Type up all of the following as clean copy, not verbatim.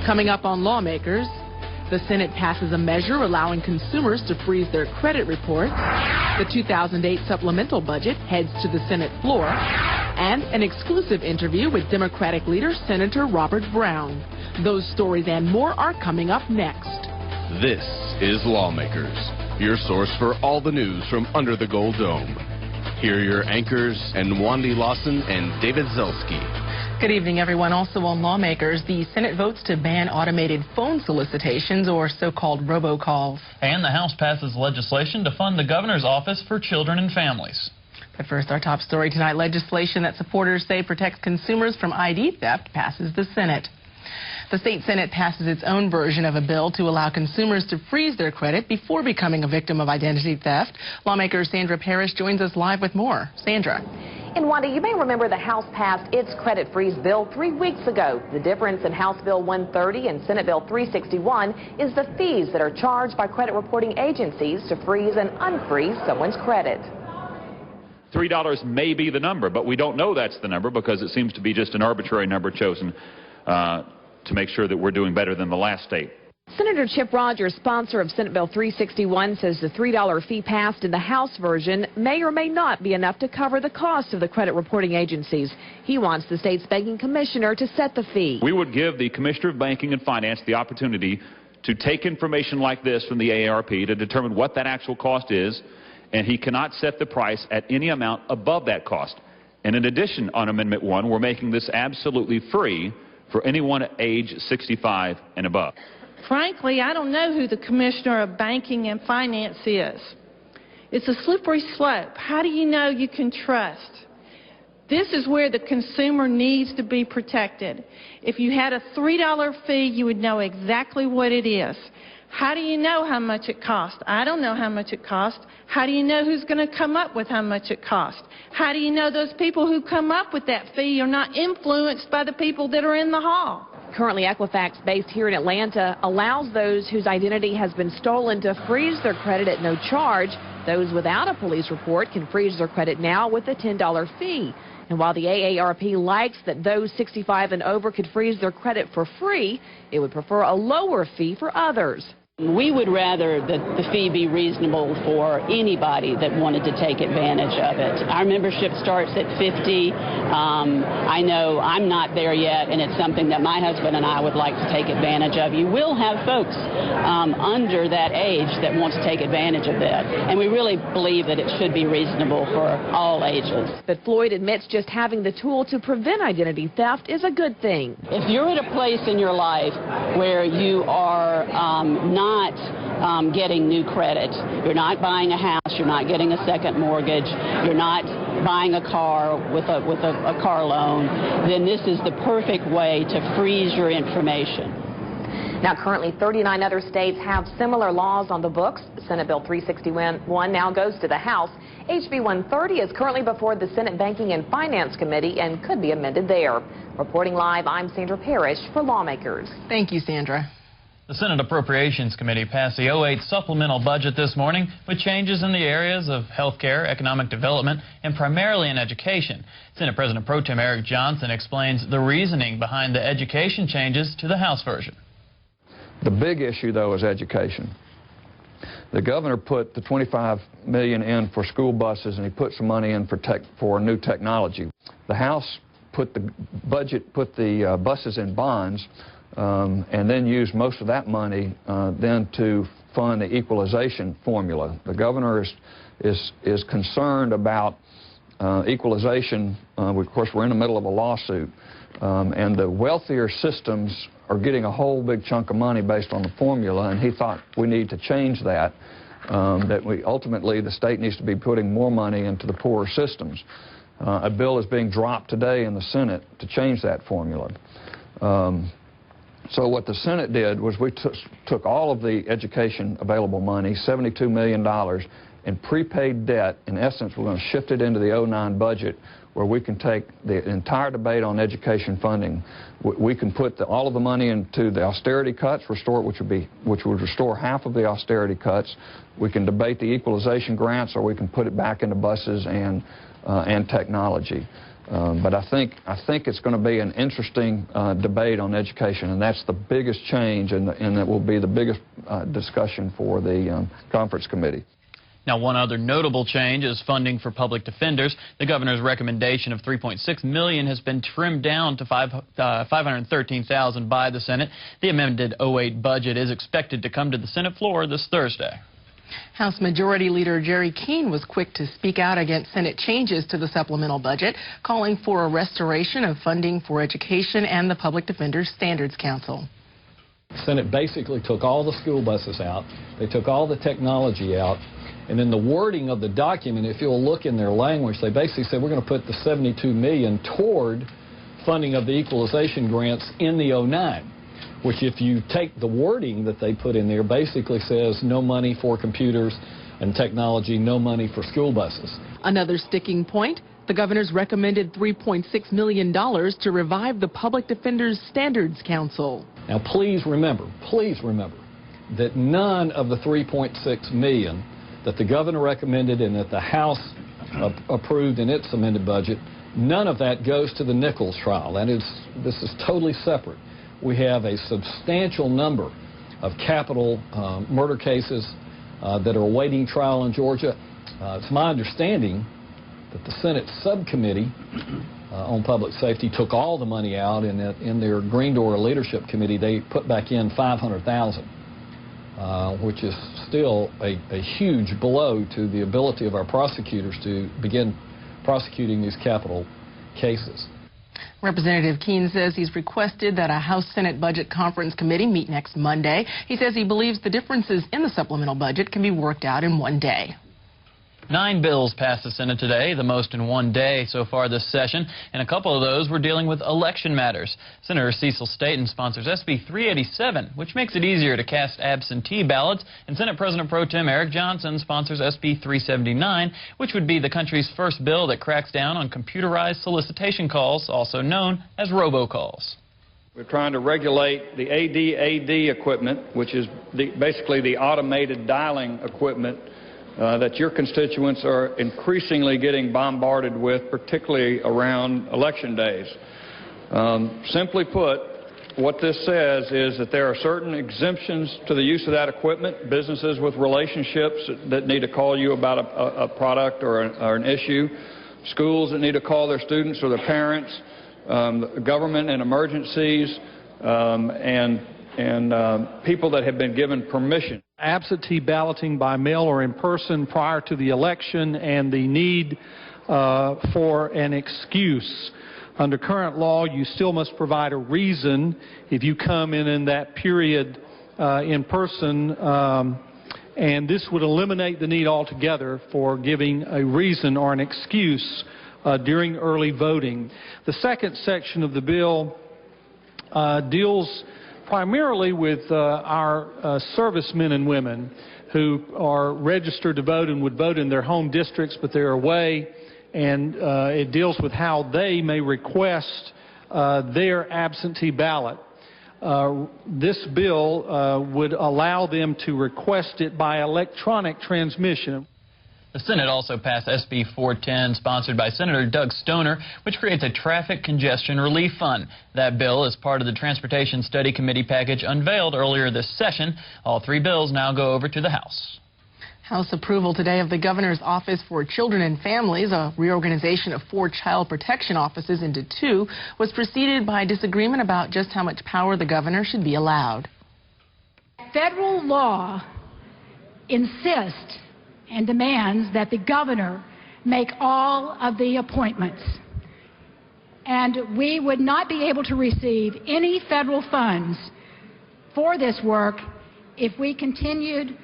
Coming up on Lawmakers, the Senate passes a measure allowing consumers to freeze their credit reports. The 2008 Supplemental Budget heads to the Senate floor. And an exclusive interview with Democratic leader Senator Robert Brown. Those stories and more are coming up next. This is Lawmakers, your source for all the news from under the Gold Dome. Here are your anchors, and Wandy Lawson and David Zelski. Good evening, everyone. Also on Lawmakers, the Senate votes to ban automated phone solicitations, or so-called Robo Calls. And the House passes legislation to fund the governor's office for children and families. But first, our top story tonight, legislation that supporters say protects consumers from ID theft passes the Senate. The state Senate passes its own version of a bill to allow consumers to freeze their credit before becoming a victim of identity theft. Lawmaker Sandra Parrish joins us live with more. Sandra. And Wanda, you may remember the House passed its credit freeze bill 3 weeks ago. The difference in House Bill 130 and Senate Bill 361 is the fees that are charged by credit reporting agencies to freeze and unfreeze someone's credit. $3 may be the number, but we don't know that's the number because it seems to be just an arbitrary number chosen to make sure that we're doing better than the last state. Senator Chip Rogers, sponsor of Senate Bill 361, says the $3 fee passed in the House version may or may not be enough to cover the cost of the credit reporting agencies. He wants the state's banking commissioner to set the fee. We would give the Commissioner of Banking and Finance the opportunity to take information like this from the AARP to determine what that actual cost is, and he cannot set the price at any amount above that cost. And in addition, on Amendment 1, we're making this absolutely free for anyone age 65 and above. Frankly, I don't know who the Commissioner of Banking and Finance is. It's a slippery slope. How do you know you can trust? This is where the consumer needs to be protected. If you had a $3 fee, you would know exactly what it is. How do you know how much it costs? I don't know how much it costs. How do you know who's going to come up with how much it costs? How do you know those people who come up with that fee are not influenced by the people that are in the hall? Currently, Equifax, based here in Atlanta, allows those whose identity has been stolen to freeze their credit at no charge. Those without a police report can freeze their credit now with a $10 fee. And while the AARP likes that those 65 and over could freeze their credit for free, it would prefer a lower fee for others. We would rather that the fee be reasonable for anybody that wanted to take advantage of it. Our membership starts at 50. I know I'm not there yet, and it's something that my husband and I would like to take advantage of. You will have folks under that age that want to take advantage of that, and we really believe that it should be reasonable for all ages. But Floyd admits just having the tool to prevent identity theft is a good thing. If you're at a place in your life where you are not getting new credit, you're not buying a house, you're not getting a second mortgage, you're not buying a car with a car loan, then this is the perfect way to freeze your information. Now, currently 39 other states have similar laws on the books. Senate Bill 361 now goes to the House. HB 130 is currently before the Senate Banking and Finance Committee and could be amended there. Reporting live, I'm Sandra Parrish for Lawmakers. Thank you, Sandra. The Senate Appropriations Committee passed the 2008 Supplemental Budget this morning with changes in the areas of health care, economic development, and primarily in education. Senate President Pro Tem Eric Johnson explains the reasoning behind the education changes to the House version. The big issue, though, is education. The governor put the $25 million in for school buses, and he put some money in for new technology. The House put the buses in bonds, and then used most of that money then to fund the equalization formula. The governor is concerned about equalization. Of course, we're in the middle of a lawsuit, and the wealthier systems are getting a whole big chunk of money based on the formula, and he thought we need to change that, ultimately the state needs to be putting more money into the poorer systems. A bill is being dropped today in the Senate to change that formula. So what the Senate did was we took all of the education available money, $72 million, and prepaid debt. In essence, we're going to shift it into the 2009 budget, where we can take the entire debate on education funding. We can put all of the money into the austerity cuts, which would restore half of the austerity cuts. We can debate the equalization grants, or we can put it back into buses and technology. But I think it's going to be an interesting debate on education, and that's the biggest change, and it will be the biggest discussion for the conference committee. Now, one other notable change is funding for public defenders. The governor's recommendation of $3.6 million has been trimmed down to $513,000 by the Senate. The amended 08 budget is expected to come to the Senate floor this Thursday. House Majority Leader Jerry Keene was quick to speak out against Senate changes to the supplemental budget, calling for a restoration of funding for education and the Public Defender's Standards Council. The Senate basically took all the school buses out. They took all the technology out. And in the wording of the document, if you'll look in their language, they basically said we're going to put the $72 million toward funding of the equalization grants in the 09, which if you take the wording that they put in there, basically says no money for computers and technology, no money for school buses. Another sticking point, the governor's recommended $3.6 million to revive the Public Defender's Standards Council. Now, please remember that none of the $3.6 million that the governor recommended and that the House approved in its amended budget, none of that goes to the Nichols trial. This is totally separate. We have a substantial number of capital murder cases that are awaiting trial in Georgia. It's my understanding that the Senate subcommittee on public safety took all the money out, and in their Green Door Leadership Committee they put back in $500,000. Which is still a huge blow to the ability of our prosecutors to begin prosecuting these capital cases. Representative Keene says he's requested that a House-Senate Budget Conference Committee meet next Monday. He says he believes the differences in the supplemental budget can be worked out in one day. 9 bills passed the Senate today, the most in one day so far this session, and a couple of those were dealing with election matters. Senator Cecil Staton sponsors SB 387, which makes it easier to cast absentee ballots, and Senate President Pro Tem Eric Johnson sponsors SB 379, which would be the country's first bill that cracks down on computerized solicitation calls, also known as Robo Calls. We're trying to regulate the AD equipment, which is basically the automated dialing equipment that your constituents are increasingly getting bombarded with, particularly around election days. Simply put, what this says is that there are certain exemptions to the use of that equipment. Businesses with relationships that need to call you about a product or an issue, schools that need to call their students or their parents, government and emergencies, and people that have been given permission. Absentee balloting by mail or in person prior to the election and the need for an excuse. Under current law, you still must provide a reason if you come in that period in person, and this would eliminate the need altogether for giving a reason or an excuse during early voting. The second section of the bill deals primarily with our servicemen and women who are registered to vote and would vote in their home districts, but they're away, and it deals with how they may request their absentee ballot. This bill would allow them to request it by electronic transmission. The Senate also passed SB 410, sponsored by Senator Doug Stoner, which creates a traffic congestion relief fund. That bill is part of the Transportation Study Committee package unveiled earlier this session. All 3 bills now go over to the House. House approval today of the Governor's Office for Children and Families, a reorganization of 4 child protection offices into 2, was preceded by disagreement about just how much power the governor should be allowed. Federal law insists and demands that the governor make all of the appointments. And we would not be able to receive any federal funds for this work if we continued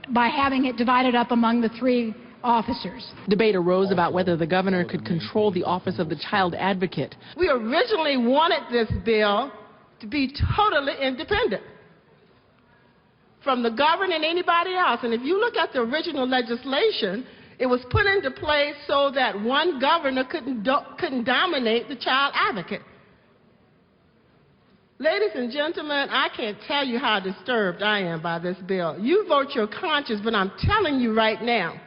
by having it divided up among the 3 officers. Debate arose about whether the governor could control the Office of the Child Advocate. We originally wanted this bill to be totally independent from the governor and anybody else. And if you look at the original legislation, it was put into place so that one governor couldn't dominate the child advocate. Ladies and gentlemen, I can't tell you how disturbed I am by this bill. You vote your conscience, but I'm telling you right now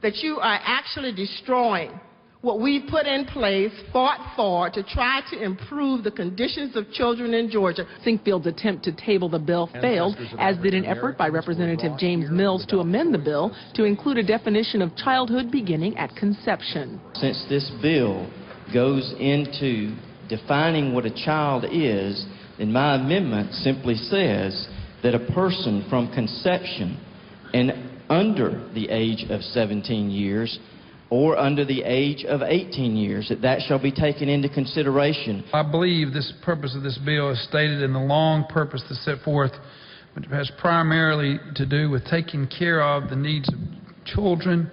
that you are actually destroying what we put in place, fought for, to try to improve the conditions of children in Georgia. Sinkfield's attempt to table the bill failed, as did an effort by Representative James Mills to amend the bill to include a definition of childhood beginning at conception. Since this bill goes into defining what a child is, then my amendment simply says that a person from conception and under the age of 17 years or under the age of 18 years, that shall be taken into consideration. I believe this purpose of this bill is stated in the long purpose that's set forth, which has primarily to do with taking care of the needs of children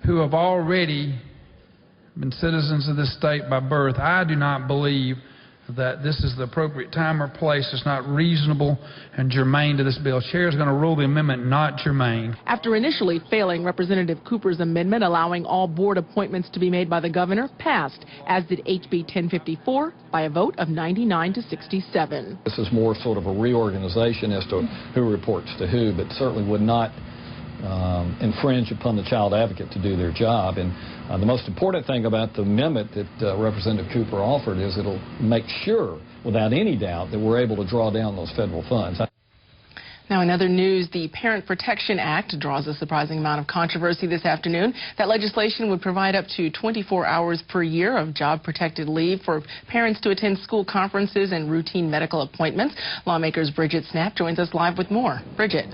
who have already been citizens of this state by birth. I do not believe that this is the appropriate time or place. It's not reasonable and germane to this bill. Chair is going to rule the amendment not germane. After initially failing, Representative Cooper's amendment allowing all board appointments to be made by the governor passed, as did HB 1054 by a vote of 99 to 67. This is more sort of a reorganization as to who reports to who, but certainly would not infringe upon the child advocate to do their job. And the most important thing about the amendment that Representative Cooper offered is it'll make sure, without any doubt, that we're able to draw down those federal funds. Now, in other news, the Parent Protection Act draws a surprising amount of controversy this afternoon. That legislation would provide up to 24 hours per year of job-protected leave for parents to attend school conferences and routine medical appointments. Lawmakers Bridget Snapp joins us live with more. Bridget.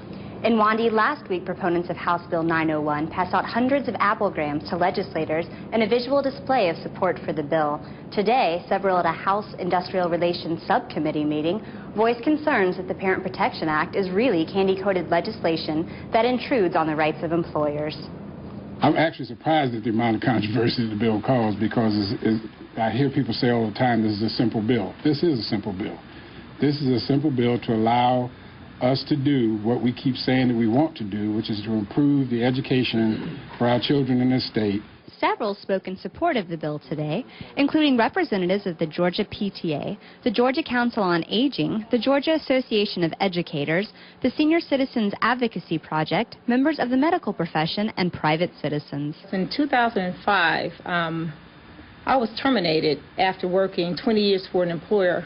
In Wandy, last week, proponents of House Bill 901 passed out hundreds of applegrams to legislators and a visual display of support for the bill. Today, several at a House Industrial Relations Subcommittee meeting voiced concerns that the Parent Protection Act is really candy-coated legislation that intrudes on the rights of employers. I'm actually surprised at the amount of controversy the bill caused, because I hear people say all the time this is a simple bill. This is a simple bill. This is a simple bill to allow us to do what we keep saying that we want to do, which is to improve the education for our children in this state. Several spoke in support of the bill today, including representatives of the Georgia PTA, the Georgia Council on Aging, the Georgia Association of Educators, the Senior Citizens Advocacy Project, members of the medical profession, and private citizens. In 2005, I was terminated after working 20 years for an employer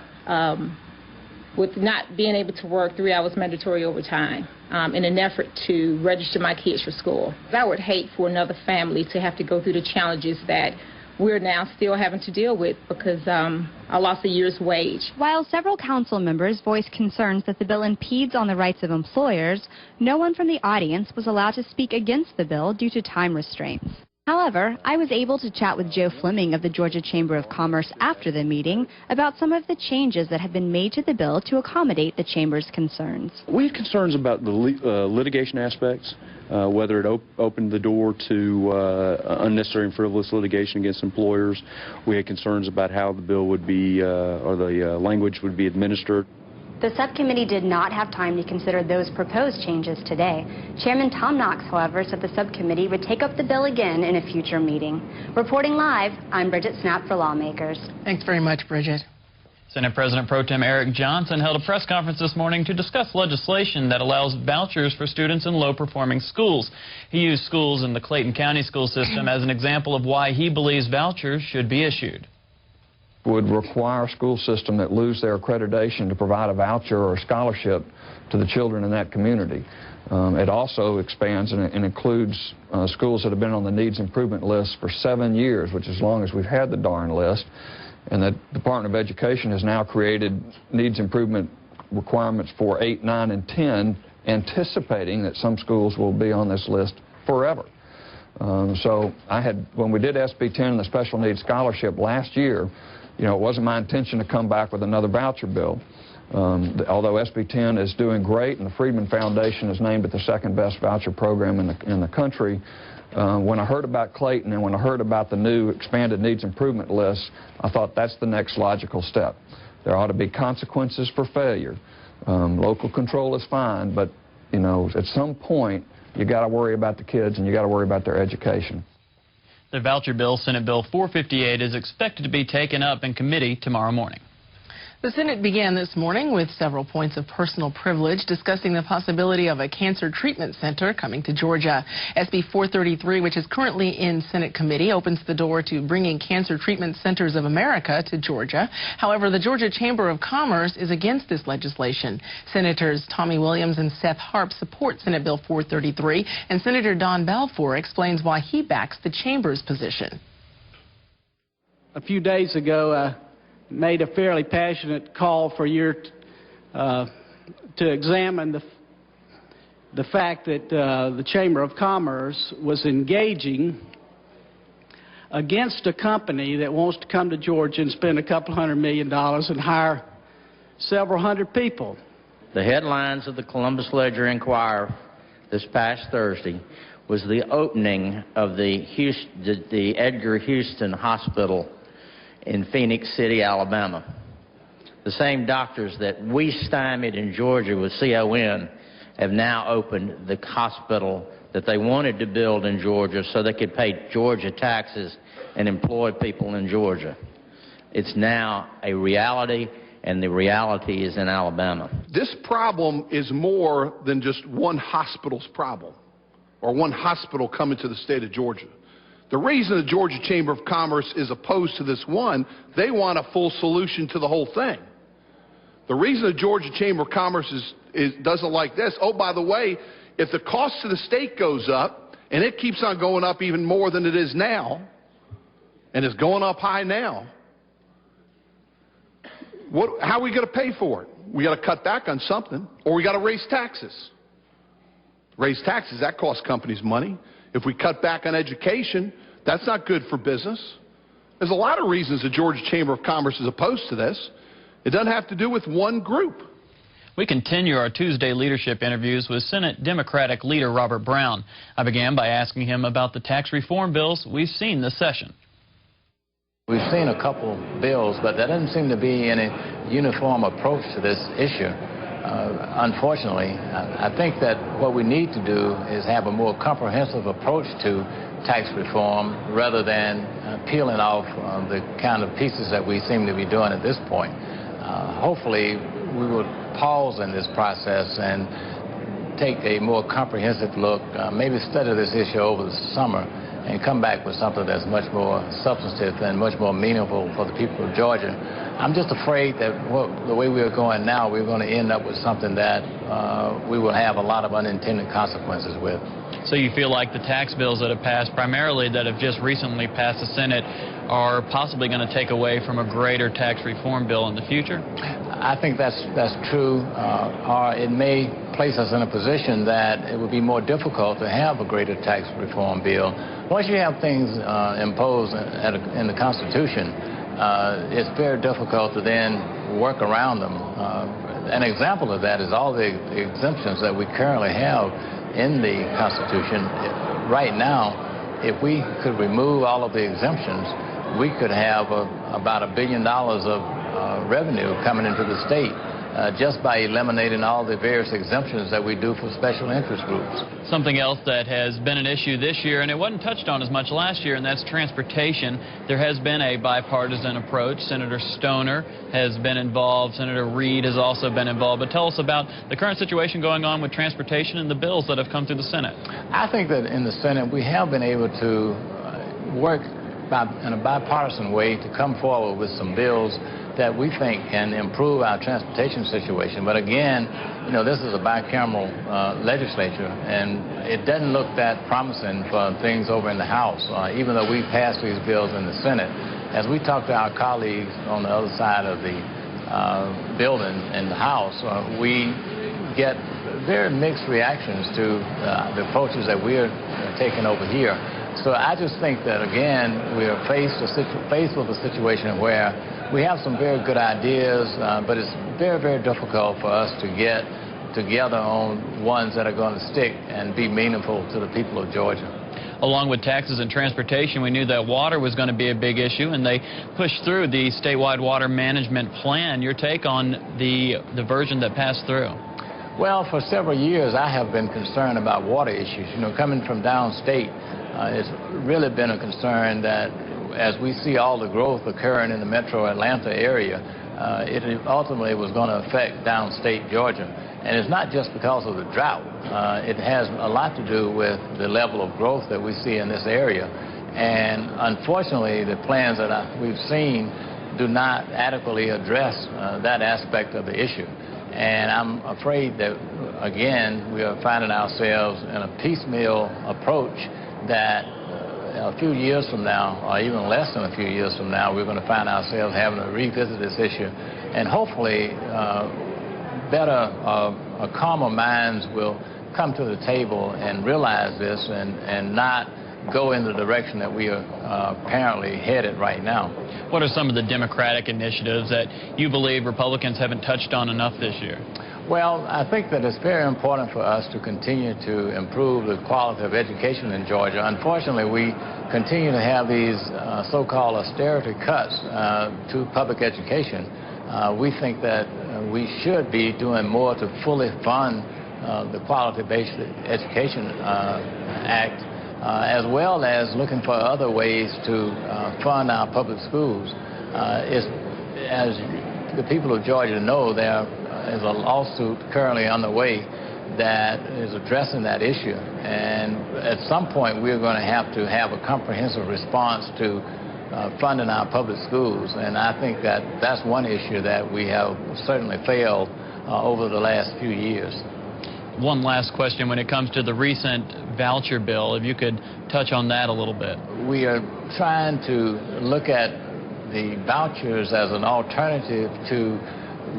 with not being able to work 3 hours mandatory overtime in an effort to register my kids for school. I would hate for another family to have to go through the challenges that we're now still having to deal with because I lost a year's wage. While several council members voiced concerns that the bill impedes on the rights of employers, no one from the audience was allowed to speak against the bill due to time restraints. However, I was able to chat with Joe Fleming of the Georgia Chamber of Commerce after the meeting about some of the changes that have been made to the bill to accommodate the Chamber's concerns. We had concerns about the litigation aspects, whether it opened the door to unnecessary and frivolous litigation against employers. We had concerns about how the bill would be, or the language would be administered. The subcommittee did not have time to consider those proposed changes today. Chairman Tom Knox, however, said the subcommittee would take up the bill again in a future meeting. Reporting live, I'm Bridget Snapp for Lawmakers. Thanks very much, Bridget. Senate President Pro Tem Eric Johnson held a press conference this morning to discuss legislation that allows vouchers for students in low-performing schools. He used schools in the Clayton County school system as an example of why he believes vouchers should be issued. Would require a school system that lose their accreditation to provide a voucher or a scholarship to the children in that community. It also expands and includes schools that have been on the needs improvement list for 7 years, which is as long as we've had the darn list. And the Department of Education has now created needs improvement requirements for 8, 9, and 10, anticipating that some schools will be on this list forever. So when we did SB 10 and the special needs scholarship last year, you know, it wasn't my intention to come back with another voucher bill. Although SB 10 is doing great and the Friedman Foundation is named it the second best voucher program in the country, when I heard about Clayton and when I heard about the new expanded needs improvement list, I thought that's the next logical step. There ought to be consequences for failure. Local control is fine, but you know, at some point you got to worry about the kids and you got to worry about their education. The voucher bill, Senate Bill 458, is expected to be taken up in committee tomorrow morning. The Senate began this morning with several points of personal privilege, discussing the possibility of a cancer treatment center coming to Georgia. SB 433, which is currently in Senate committee, opens the door to bringing Cancer Treatment Centers of America to Georgia. However, the Georgia Chamber of Commerce is against this legislation. Senators Tommy Williams and Seth Harp support Senate Bill 433, and Senator Don Balfour explains why he backs the Chamber's position. A few days ago, made a fairly passionate call for you to examine the fact that the Chamber of Commerce was engaging against a company that wants to come to Georgia and spend a couple $100 million and hire several hundred people. The headlines of the Columbus Ledger-Inquirer this past Thursday was the opening of the Edgar Houston Hospital in Phoenix City, Alabama. The same doctors that we stymied in Georgia with CON have now opened the hospital that they wanted to build in Georgia so they could pay Georgia taxes and employ people in Georgia. It's now a reality, and the reality is in Alabama. This problem is more than just one hospital's problem or one hospital coming to the state of Georgia. The reason the Georgia Chamber of Commerce is opposed to this one, they want a full solution to the whole thing. The reason the Georgia Chamber of Commerce doesn't like this, oh, by the way, if the cost to the state goes up, and it keeps on going up even more than it is now, and it's going up high now, how are we going to pay for it? We got to cut back on something, or we got to raise taxes. Raise taxes, that costs companies money. If we cut back on education, that's not good for business. There's a lot of reasons the Georgia Chamber of Commerce is opposed to this. It doesn't have to do with one group. We continue our Tuesday leadership interviews with Senate Democratic leader Robert Brown. I began by asking him about the tax reform bills we've seen this session. We've seen a couple bills, but there doesn't seem to be any uniform approach to this issue. Unfortunately, I think that what we need to do is have a more comprehensive approach to tax reform rather than peeling off the kind of pieces that we seem to be doing at this point. Hopefully, we will pause in this process and take a more comprehensive look, maybe study this issue over the summer and come back with something that's much more substantive and much more meaningful for the people of Georgia. I'm just afraid that the way we are going now, we're going to end up with something that we will have a lot of unintended consequences with. So you feel like the tax bills that have passed, primarily that have just recently passed the Senate, are possibly going to take away from a greater tax reform bill in the future? I think that's true, or it may place us in a position that it would be more difficult to have a greater tax reform bill. Once you have things imposed in the Constitution, it's very difficult to then work around them. An example of that is all the exemptions that we currently have in the Constitution. Right now, if we could remove all of the exemptions, we could have about $1 billion of revenue coming into the state just by eliminating all the various exemptions that we do for special interest groups. Something else that has been an issue this year, and it wasn't touched on as much last year, and that's transportation. There has been a bipartisan approach. Senator Stoner has been involved. Senator Reed has also been involved. But tell us about the current situation going on with transportation and the bills that have come through the Senate. I think that in the Senate we have been able to work in a bipartisan way to come forward with some bills that we think can improve our transportation situation. But again, you know, this is a bicameral legislature, and it doesn't look that promising for things over in the House, even though we passed these bills in the Senate. As we talk to our colleagues on the other side of the building in the House, we get very mixed reactions to the approaches that we're taking over here. So I just think that, again, we are faced with a situation where we have some very good ideas, but it's very, very difficult for us to get together on ones that are going to stick and be meaningful to the people of Georgia. Along with taxes and transportation, we knew that water was going to be a big issue, and they pushed through the statewide water management plan. Your take on the version that passed through? Well, for several years, I have been concerned about water issues. You know, coming from downstate, it's really been a concern that as we see all the growth occurring in the metro Atlanta area, it ultimately was going to affect downstate Georgia. And it's not just because of the drought. It has a lot to do with the level of growth that we see in this area. And unfortunately, the plans that we've seen do not adequately address that aspect of the issue. And I'm afraid that, again, we are finding ourselves in a piecemeal approach that a few years from now, or even less than a few years from now, we're going to find ourselves having to revisit this issue. And hopefully, calmer minds will come to the table and realize this and not go in the direction that we are apparently headed right now. What are some of the Democratic initiatives that you believe Republicans haven't touched on enough this year? Well, I think that it's very important for us to continue to improve the quality of education in Georgia. Unfortunately, we continue to have these so-called austerity cuts to public education. We think that we should be doing more to fully fund the Quality-Based Education Act, as well as looking for other ways to fund our public schools. As the people of Georgia know, there is a lawsuit currently underway that is addressing that issue. And at some point, we're going to have a comprehensive response to funding our public schools. And I think that that's one issue that we have certainly failed over the last few years. One last question when it comes to the recent voucher bill, if you could touch on that a little bit. We are trying to look at the vouchers as an alternative to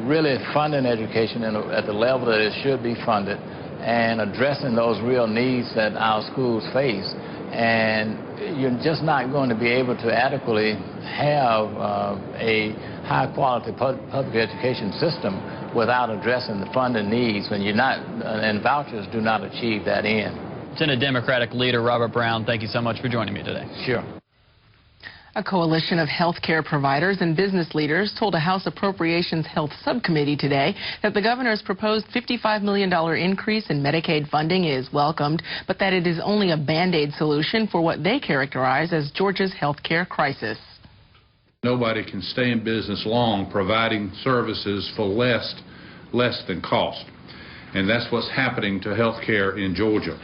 really funding education at the level that it should be funded and addressing those real needs that our schools face. And you're just not going to be able to adequately have a high-quality public education system without addressing the funding needs, and vouchers do not achieve that end. Senate Democratic Leader Robert Brown, thank you so much for joining me today. Sure. A coalition of health care providers and business leaders told a House Appropriations Health Subcommittee today that the governor's proposed $55 million increase in Medicaid funding is welcomed, but that it is only a Band-Aid solution for what they characterize as Georgia's health care crisis. Nobody can stay in business long providing services for less than cost. And that's what's happening to health care in Georgia.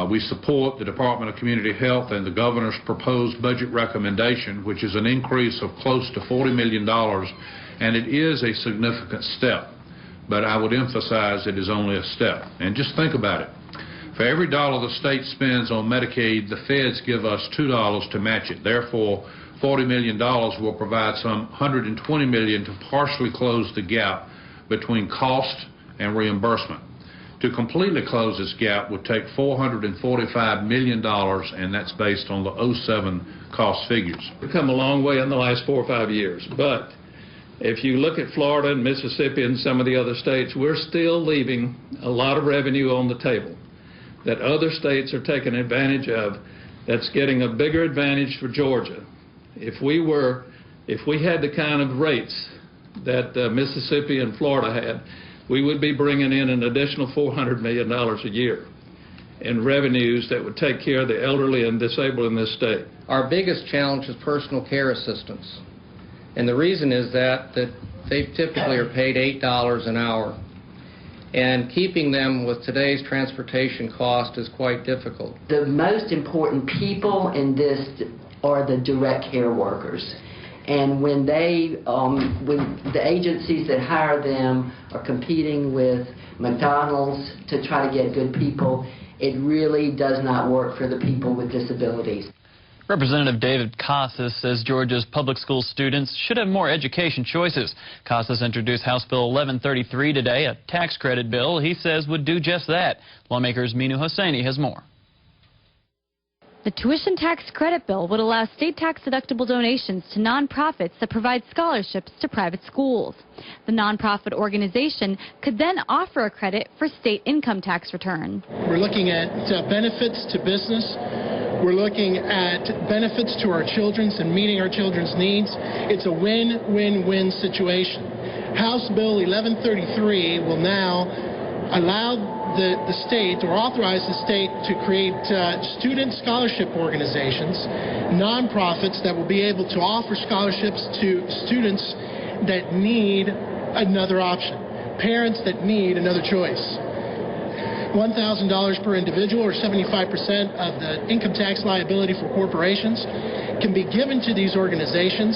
We support the Department of Community Health and the governor's proposed budget recommendation, which is an increase of close to $40 million, and it is a significant step. But I would emphasize it is only a step. And just think about it. For every dollar the state spends on Medicaid, the feds give us $2 to match it. Therefore, $40 million will provide some $120 million to partially close the gap between cost and reimbursement. To completely close this gap would take $445 million, and that's based on the 2007 cost figures. We've come a long way in the last 4 or 5 years, but if you look at Florida and Mississippi and some of the other states, we're still leaving a lot of revenue on the table that other states are taking advantage of. That's getting a bigger advantage for Georgia. If we had the kind of rates that Mississippi and Florida had, we would be bringing in an additional $400 million a year in revenues that would take care of the elderly and disabled in this state. Our biggest challenge is personal care assistants. And the reason is that they typically are paid $8 an hour. And keeping them with today's transportation cost is quite difficult. The most important people in this are the direct care workers. And when the agencies that hire them are competing with McDonald's to try to get good people, it really does not work for the people with disabilities. Representative David Casas says Georgia's public school students should have more education choices. Casas introduced House Bill 1133 today, a tax credit bill he says would do just that. Lawmakers Minu Hosseini has more. The tuition tax credit bill would allow state tax-deductible donations to nonprofits that provide scholarships to private schools. The nonprofit organization could then offer a credit for state income tax return. We're looking at benefits to business. We're looking at benefits to our children and meeting our children's needs. It's a win-win-win situation. House Bill 1133 will now allow the state, or authorize the state, to create student scholarship organizations, nonprofits that will be able to offer scholarships to students that need another option, parents that need another choice. $1,000 per individual, or 75% of the income tax liability for corporations, can be given to these organizations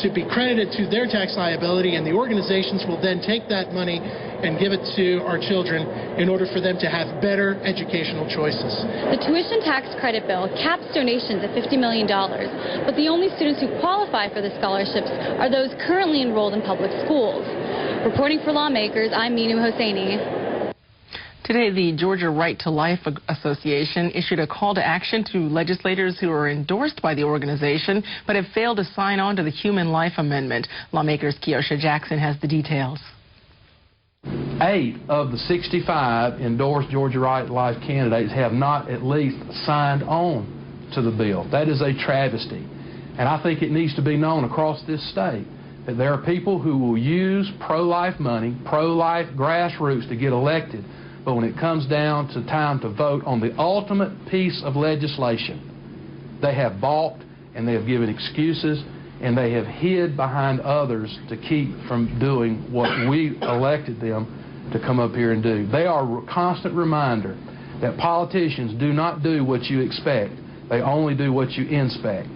to be credited to their tax liability, and the organizations will then take that money and give it to our children in order for them to have better educational choices. The tuition tax credit bill caps donations at $50 million, but the only students who qualify for the scholarships are those currently enrolled in public schools. Reporting for Lawmakers, I'm Minu Hosseini. Today, the Georgia Right to Life Association issued a call to action to legislators who are endorsed by the organization but have failed to sign on to the Human Life Amendment. Lawmakers' Keosha Jackson has the details. 8 of the 65 endorsed Georgia Right to Life candidates have not at least signed on to the bill. That is a travesty. And I think it needs to be known across this state that there are people who will use pro-life money, pro-life grassroots to get elected. But when it comes down to time to vote on the ultimate piece of legislation, they have balked and they have given excuses and they have hid behind others to keep from doing what we elected them to come up here and do. They are a constant reminder that politicians do not do what you expect. They only do what you inspect.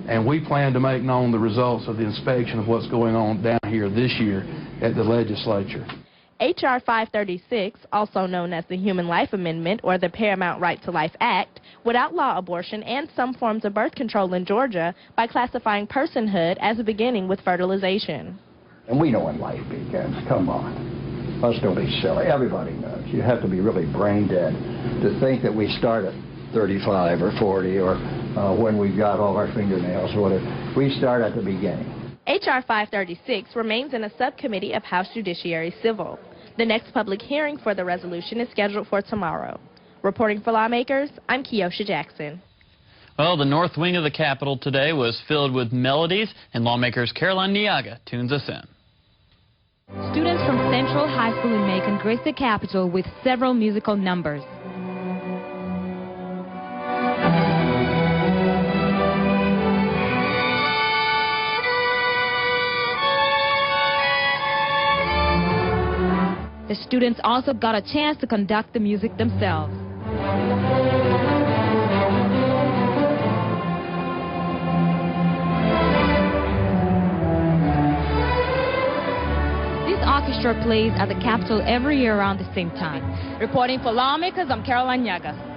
And we plan to make known the results of the inspection of what's going on down here this year at the legislature. H.R. 536, also known as the Human Life Amendment or the Paramount Right to Life Act, would outlaw abortion and some forms of birth control in Georgia by classifying personhood as a beginning with fertilization. And we know when life begins. Come on. Let's don't be silly. Everybody knows. You have to be really brain dead to think that we start at 35 or 40 or when we've got all our fingernails or whatever. We start at the beginning. H.R. 536 remains in a subcommittee of House Judiciary Civil. The next public hearing for the resolution is scheduled for tomorrow. Reporting for Lawmakers, I'm Keosha Jackson. Well, the north wing of the Capitol today was filled with melodies, and Lawmakers Caroline Niaga tunes us in. Students from Central High School in Macon graced the Capitol with several musical numbers. The students also got a chance to conduct the music themselves. This orchestra plays at the Capitol every year around the same time. Reporting for Lawmakers, I'm Caroline Niaga.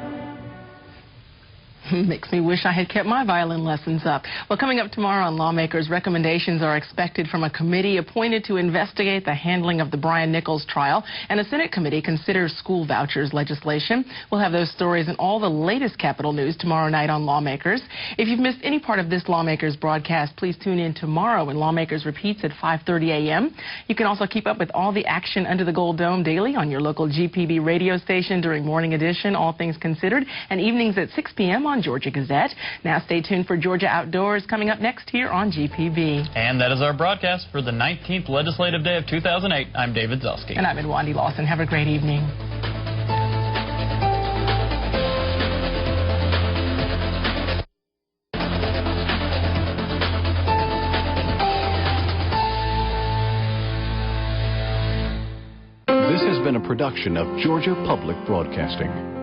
Makes me wish I had kept my violin lessons up. Well, coming up tomorrow on Lawmakers, recommendations are expected from a committee appointed to investigate the handling of the Brian Nichols trial, and a Senate committee considers school vouchers legislation. We'll have those stories and all the latest Capitol news tomorrow night on Lawmakers. If you've missed any part of this Lawmakers broadcast, please tune in tomorrow when Lawmakers repeats at 5:30 a.m. You can also keep up with all the action under the Gold Dome daily on your local GPB radio station during Morning Edition, All Things Considered, and evenings at 6 p.m. on Georgia Gazette. Now stay tuned for Georgia Outdoors coming up next here on GPB. And that is our broadcast for the 19th Legislative Day of 2008. I'm David Zelski. And I'm Edwandi Lawson. Have a great evening. This has been a production of Georgia Public Broadcasting.